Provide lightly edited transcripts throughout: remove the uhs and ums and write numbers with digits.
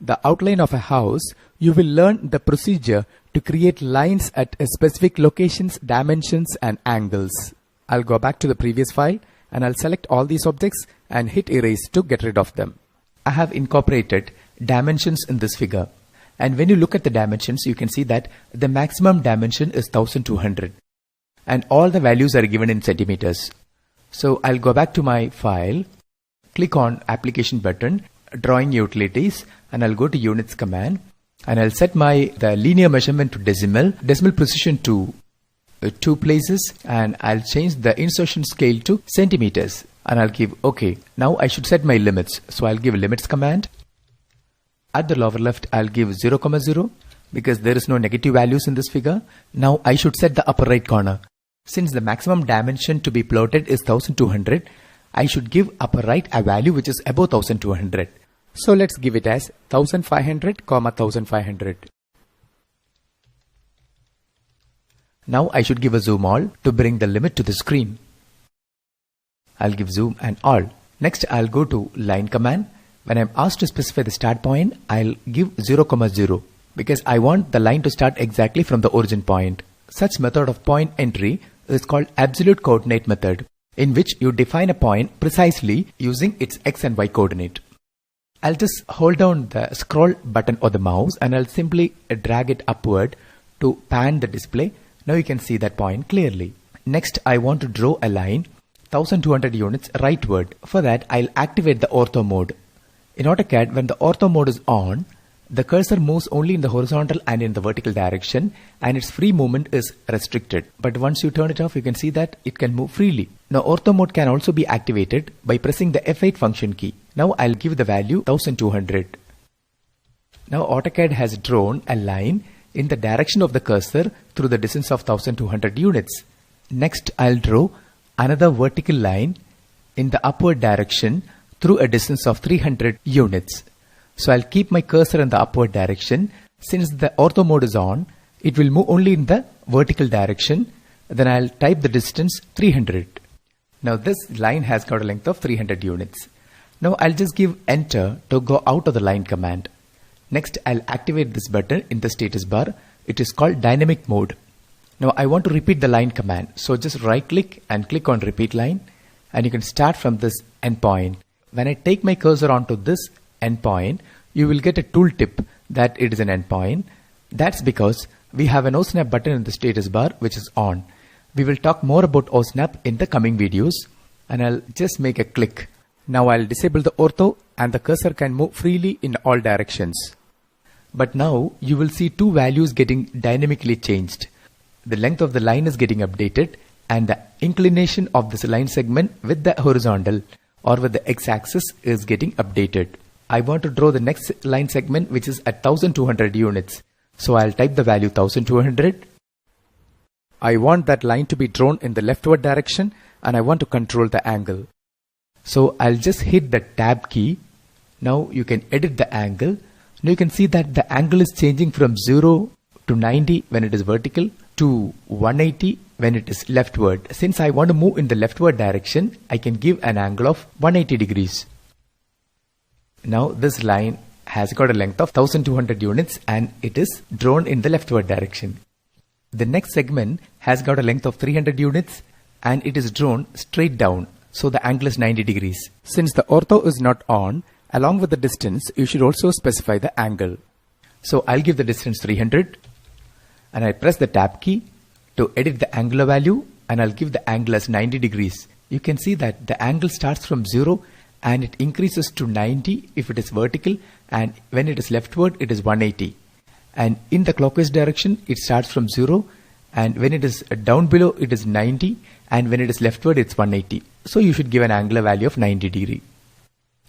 the outline of a house, you will learn the procedure to create lines at specific locations, dimensions and angles. I'll go back to the previous file and I'll select all these objects and hit erase to get rid of them. I have incorporated dimensions in this figure, and when you look at the dimensions you can see that the maximum dimension is 1200 and all the values are given in centimeters. So I'll go back to my file, click on application button, drawing utilities, and I'll go to units command and I'll set the linear measurement to decimal precision to 2 places, and I'll change the insertion scale to centimeters and I'll give OK. Now I should set my limits, so I'll give limits command. At the lower left I'll give 0, 0 because there is no negative values in this figure. Now I should set the upper right corner. Since the maximum dimension to be plotted is 1200, I should give upper right a value which is above 1200. So let's give it as 1500, 1500. Now I should give a zoom all to bring the limit to the screen. I'll give zoom and all. Next I'll go to line command. When I'm asked to specify the start point, I'll give 0, 0 because I want the line to start exactly from the origin point. Such method of point entry is called absolute coordinate method, in which you define a point precisely using its x and y coordinate. I'll just hold down the scroll button of the mouse and I'll simply drag it upward to pan the display. Now you can see that point clearly. Next I want to draw a line 1200 units rightward. For that I'll activate the Ortho Mode. In Autocad, when the Ortho Mode is on, the cursor moves only in the horizontal and in the vertical direction and its free movement is restricted. But once you turn it off, you can see that it can move freely. Now Ortho Mode can also be activated by pressing the F8 function key. Now I'll give the value 1200. Now Autocad has drawn a line in the direction of the cursor through the distance of 1200 units. Next I'll draw another vertical line in the upward direction through a distance of 300 units. So I'll keep my cursor in the upward direction. Since the Ortho Mode is on, it will move only in the vertical direction. Then I'll type the distance 300. Now this line has got a length of 300 units. Now I'll just give enter to go out of the line command. Next I'll activate this button in the status bar. It is called dynamic mode. Now I want to repeat the line command. So just right click and click on repeat line and you can start from this endpoint. When I take my cursor onto this endpoint, you will get a tooltip that it is an endpoint. That's because we have an OSNAP button in the status bar which is on. We will talk more about OSNAP in the coming videos, and I'll just make a click. Now I'll disable the ortho and the cursor can move freely in all directions. But now you will see two values getting dynamically changed. The length of the line is getting updated and the inclination of this line segment with the horizontal or with the x-axis is getting updated. I want to draw the next line segment which is at 1200 units. So I'll type the value 1200. I want that line to be drawn in the leftward direction and I want to control the angle. So I'll just hit the tab key. Now you can edit the angle. Now you can see that the angle is changing from 0 to 90 when it is vertical to 180 when it is leftward. Since I want to move in the leftward direction, I can give an angle of 180 degrees. Now this line has got a length of 1200 units and it is drawn in the leftward direction. The next segment has got a length of 300 units and it is drawn straight down. So the angle is 90 degrees. Since the ortho is not on, along with the distance, you should also specify the angle. So I'll give the distance 300 and I press the tab key to edit the angular value and I'll give the angle as 90 degrees. You can see that the angle starts from 0 and it increases to 90 if it is vertical, and when it is leftward it is 180. And in the clockwise direction it starts from 0, and when it is down below it is 90, and when it is leftward it's 180. So you should give an angular value of 90 degree.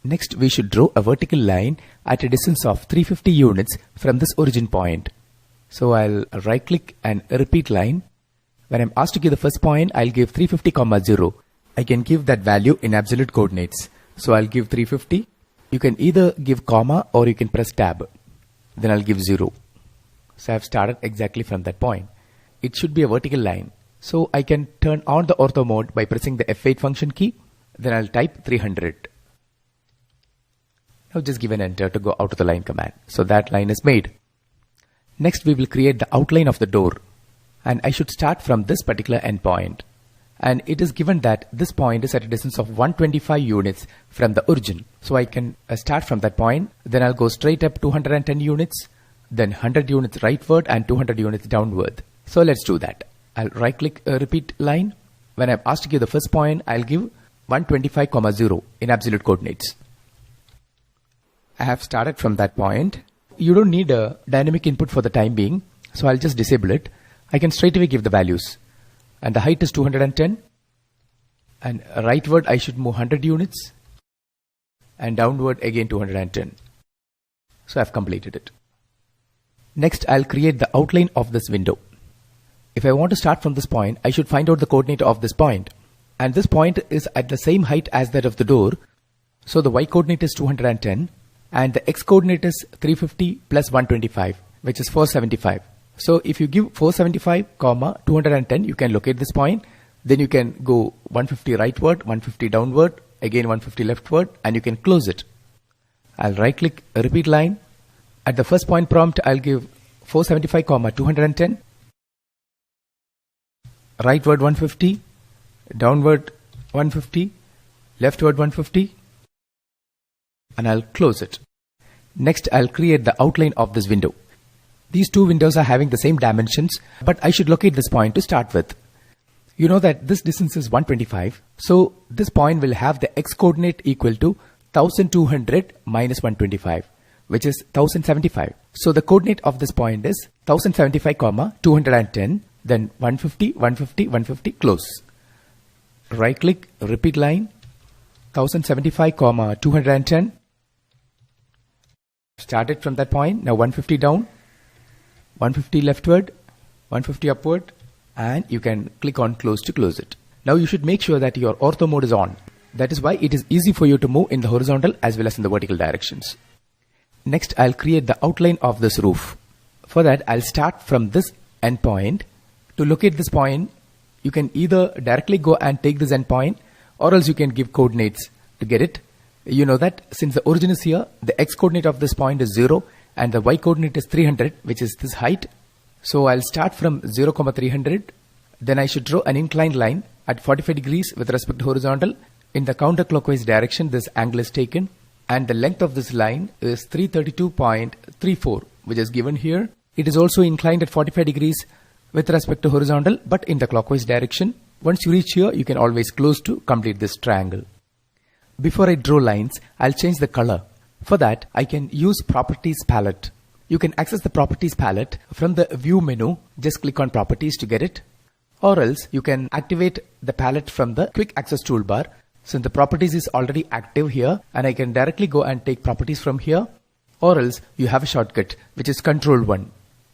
Next we should draw a vertical line at a distance of 350 units from this origin point. So I'll right click and repeat line. When I'm asked to give the first point, I'll give 350, 0. I can give that value in absolute coordinates. So I'll give 350. You can either give comma or you can press tab. Then I'll give 0. So I've started exactly from that point. It should be a vertical line. So I can turn on the ortho mode by pressing the F8 function key. Then I'll type 300. Now just give an enter to go out of the line command. So that line is made. Next we will create the outline of the door, and I should start from this particular endpoint. And it is given that this point is at a distance of 125 units from the origin. So I can start from that point, then I'll go straight up 210 units, then 100 units rightward and 200 units downward. So let's do that. I'll right click repeat line. When I'm asked to give the first point, I'll give 125,0 in absolute coordinates. I have started from that point. You don't need a dynamic input for the time being, so I'll just disable it. I can straight away give the values. And the height is 210. And rightward I should move 100 units. And downward again 210. So I've completed it. Next I'll create the outline of this window. If I want to start from this point, I should find out the coordinate of this point. And this point is at the same height as that of the door. So the y coordinate is 210 and the x coordinate is 350 plus 125, which is 475. So if you give 475, 210, you can locate this point. Then you can go 150 rightward, 150 downward, again 150 leftward, and you can close it. I'll right click repeat line. At the first point prompt, I'll give 475, 210. Rightward 150, downward 150, leftward 150, and I'll close it. Next I'll create the outline of this window. These two windows are having the same dimensions, but I should locate this point to start with. You know that this distance is 125, so this point will have the x coordinate equal to 1200 minus 125, which is 1075. So the coordinate of this point is 1075, 210, then 150, 150, 150, close. Right click, repeat line, 1075, 210. Started from that point, now 150 down, 150 leftward, 150 upward, and you can click on close to close it. Now you should make sure that your ortho mode is on. That is why it is easy for you to move in the horizontal as well as in the vertical directions. Next I'll create the outline of this roof. For that I'll start from this endpoint. To locate this point, you can either directly go and take this endpoint, or else you can give coordinates to get it. You know that since the origin is here, the x coordinate of this point is 0 and the y coordinate is 300, which is this height. So I'll start from 0, 300. Then I should draw an inclined line at 45 degrees with respect to horizontal. In the counterclockwise direction, this angle is taken, and the length of this line is 332.34, which is given here. It is also inclined at 45 degrees with respect to horizontal, but in the clockwise direction. Once you reach here, you can always close to complete this triangle. Before I draw lines, I'll change the color. For that, I can use Properties palette. You can access the Properties palette from the View menu. Just click on Properties to get it. Or else, you can activate the palette from the Quick Access toolbar. Since the Properties is already active here, and I can directly go and take Properties from here. Or else, you have a shortcut, which is Control 1.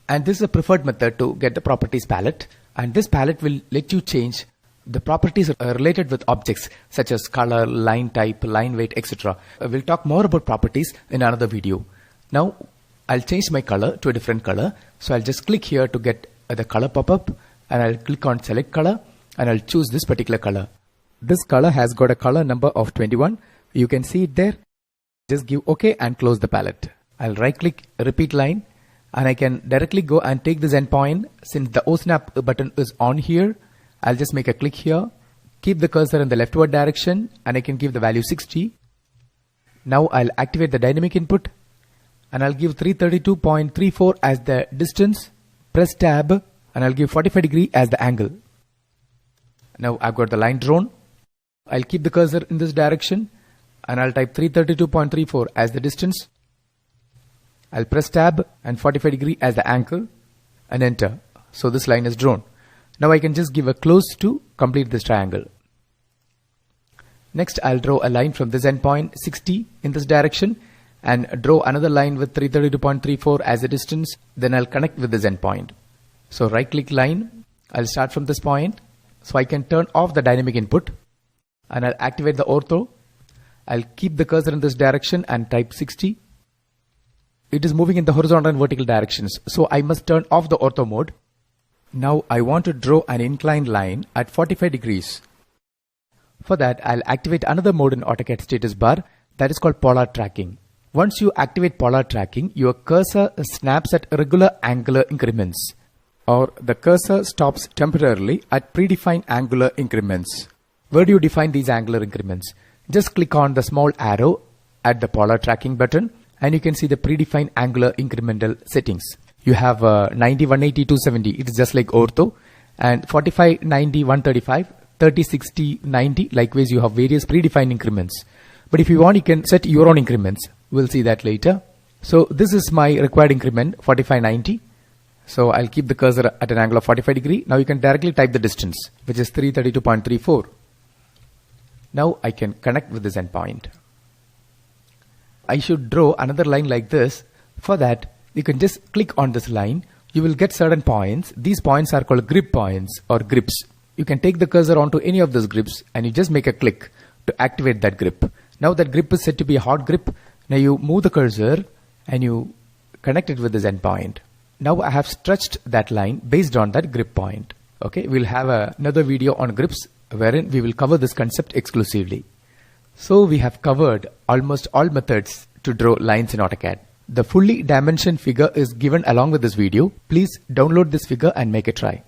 And this is a preferred method to get the Properties palette. And this palette will let you change the properties related with objects such as color, line type, line weight, etc. We'll talk more about properties in another video. Now I'll change my color to a different color. So I'll just click here to get the color pop-up, and I'll click on select color, and I'll choose this particular color. This color has got a color number of 21. You can see it there. Just give OK and close the palette. I'll right click repeat line, and I can directly go and take this endpoint. Since the OSnap button is on here, I'll just make a click here, keep the cursor in the leftward direction, and I can give the value 60. Now I'll activate the dynamic input, and I'll give 332.34 as the distance. Press tab, and I'll give 45 degree as the angle. Now I've got the line drawn. I'll keep the cursor in this direction, and I'll type 332.34 as the distance. I'll press tab and 45 degree as the angle, and enter. So this line is drawn. Now I can just give a close to complete this triangle. Next I'll draw a line from this endpoint 60 in this direction, and draw another line with 332.34 as a distance. Then I'll connect with this endpoint. So right click line, I'll start from this point. So I can turn off the dynamic input, and I'll activate the ortho. I'll keep the cursor in this direction and type 60. It is moving in the horizontal and vertical directions, so I must turn off the ortho mode. Now I want to draw an inclined line at 45 degrees. For that, I'll activate another mode in Autocad status bar, that is called polar tracking. Once you activate polar tracking, your cursor snaps at regular angular increments, or the cursor stops temporarily at predefined angular increments. Where do you define these angular increments? Just click on the small arrow at the polar tracking button and you can see the predefined angular incremental settings. You have 90, 180, 270. It is just like ortho, and 45, 90, 135, 30, 60, 90. Likewise, you have various predefined increments. But if you want, you can set your own increments. We'll see that later. So this is my required increment, 45, 90. So I'll keep the cursor at an angle of 45 degree. Now you can directly type the distance, which is 332.34. Now I can connect with this endpoint. I should draw another line like this. For that, you can just click on this line. You will get certain points. These points are called grip points or grips. You can take the cursor onto any of those grips and you just make a click to activate that grip. Now that grip is set to be a hot grip. Now you move the cursor and you connect it with this endpoint. Now I have stretched that line based on that grip point. Okay, we'll have another video on grips wherein we will cover this concept exclusively. So we have covered almost all methods to draw lines in Autocad. The fully dimensioned figure is given along with this video. Please download this figure and make a try.